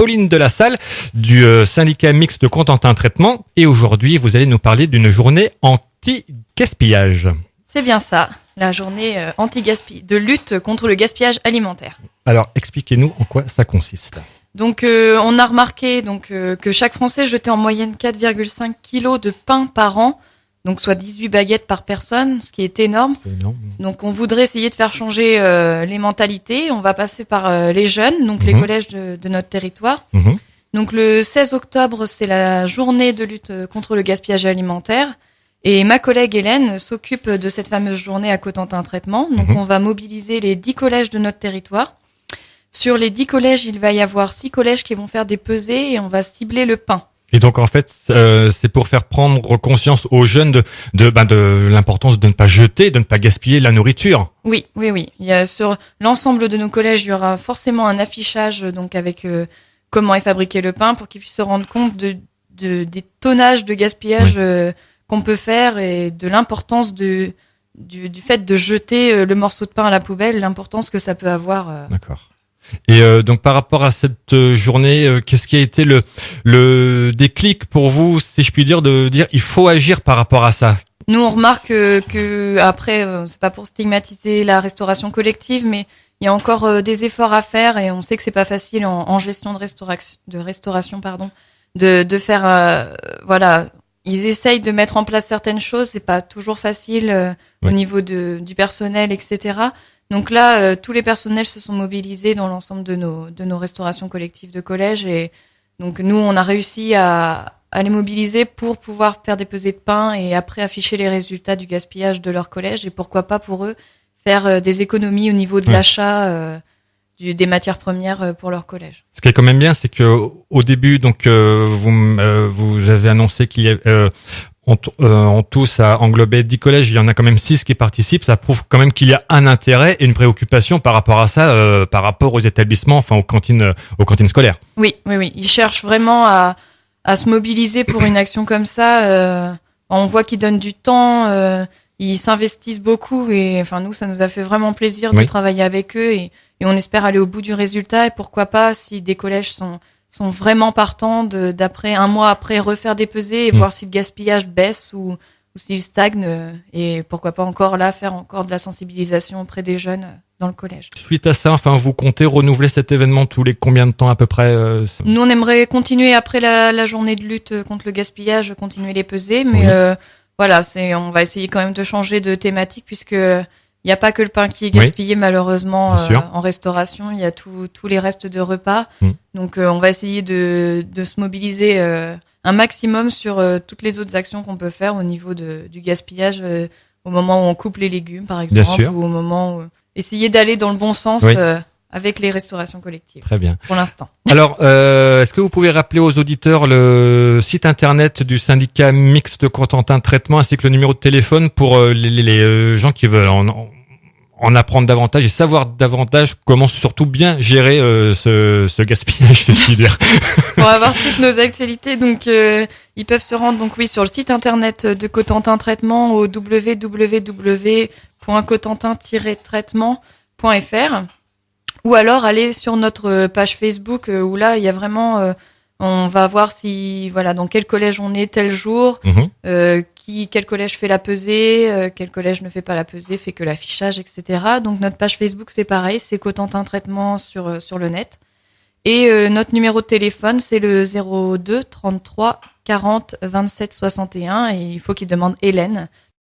Pauline Delassalle du syndicat mixte de Cotentin Traitement. Et aujourd'hui, vous allez nous parler d'une journée anti-gaspillage. C'est bien ça, la journée anti-gaspillage, de lutte contre le gaspillage alimentaire. Alors, expliquez-nous en quoi ça consiste. Donc, on a remarqué que chaque Français jetait en moyenne 4,5 kilos de pain par an, donc soit 18 baguettes par personne, ce qui est énorme. C'est énorme. Donc, on voudrait essayer de faire changer les mentalités. On va passer par les jeunes, donc les collèges de notre territoire. Donc, le 16 octobre, c'est la journée de lutte contre le gaspillage alimentaire. Et ma collègue Hélène s'occupe de cette fameuse journée à Cotentin Traitement. Donc, on va mobiliser les 10 collèges de notre territoire. Sur les 10 collèges, il va y avoir 6 collèges qui vont faire des pesées et on va cibler le pain. Et donc en fait, c'est pour faire prendre conscience aux jeunes de l'importance de ne pas jeter, de ne pas gaspiller la nourriture. Oui. Il y a sur l'ensemble de nos collèges, il y aura forcément un affichage donc avec comment est fabriqué le pain pour qu'ils puissent se rendre compte des tonnages de gaspillage qu'on peut faire et de l'importance du fait de jeter le morceau de pain à la poubelle, l'importance que ça peut avoir. D'accord. Et donc par rapport à cette journée, qu'est-ce qui a été le déclic pour vous, si je puis dire, de dire il faut agir par rapport à ça? Nous on remarque que après c'est pas pour stigmatiser la restauration collective, mais il y a encore des efforts à faire et on sait que c'est pas facile en gestion de restauration de faire voilà. Ils essayent de mettre en place certaines choses, c'est pas toujours facile au niveau du personnel, etc. Donc là, tous les personnels se sont mobilisés dans l'ensemble de nos restaurations collectives de collège et donc nous, on a réussi à les mobiliser pour pouvoir faire des pesées de pain et après afficher les résultats du gaspillage de leur collège et pourquoi pas pour eux faire des économies au niveau de l'achat des matières premières pour leur collège. Ce qui est quand même bien, c'est que au début, donc vous avez annoncé qu'il y a en tout, ça englobait 10 collèges, il y en a quand même 6 qui participent, ça prouve quand même qu'il y a un intérêt et une préoccupation par rapport à ça, par rapport aux établissements, enfin aux cantines scolaires. Oui, ils cherchent vraiment à se mobiliser pour une action comme ça. On voit qu'ils donnent du temps, ils s'investissent beaucoup et enfin nous, ça nous a fait vraiment plaisir de travailler avec eux et on espère aller au bout du résultat et pourquoi pas si des collèges sont vraiment partants d'après un mois après refaire des pesées et voir si le gaspillage baisse ou s'il stagne et pourquoi pas encore là faire encore de la sensibilisation auprès des jeunes dans le collège. Suite à ça, enfin vous comptez renouveler cet événement tous les combien de temps à peu près Nous on aimerait continuer après la journée de lutte contre le gaspillage, continuer les pesées, mais voilà, on va essayer quand même de changer de thématique puisque il n'y a pas que le pain qui est gaspillé malheureusement en restauration, il y a tous les restes de repas. Donc on va essayer de se mobiliser un maximum sur toutes les autres actions qu'on peut faire au niveau du gaspillage au moment où on coupe les légumes par exemple ou au moment où essayer d'aller dans le bon sens avec les restaurations collectives. Très bien. Pour l'instant. Alors, est-ce que vous pouvez rappeler aux auditeurs le site internet du syndicat mixte de Cotentin Traitement ainsi que le numéro de téléphone pour les gens qui veulent en apprendre davantage et savoir davantage comment surtout bien gérer ce gaspillage, c'est ce qu'il dire. Pour avoir toutes nos actualités, donc ils peuvent se rendre sur le site internet de Cotentin Traitement au www.cotentin-traitement.fr ou alors aller sur notre page Facebook où là il y a vraiment on va voir si dans quel collège on est tel jour, quel collège fait la pesée, quel collège ne fait pas la pesée, fait que l'affichage, etc. Donc notre page Facebook c'est pareil, c'est Cotentin Traitement sur le net. Et notre numéro de téléphone c'est le 02 33 40 27 61 et il faut qu'il demande Hélène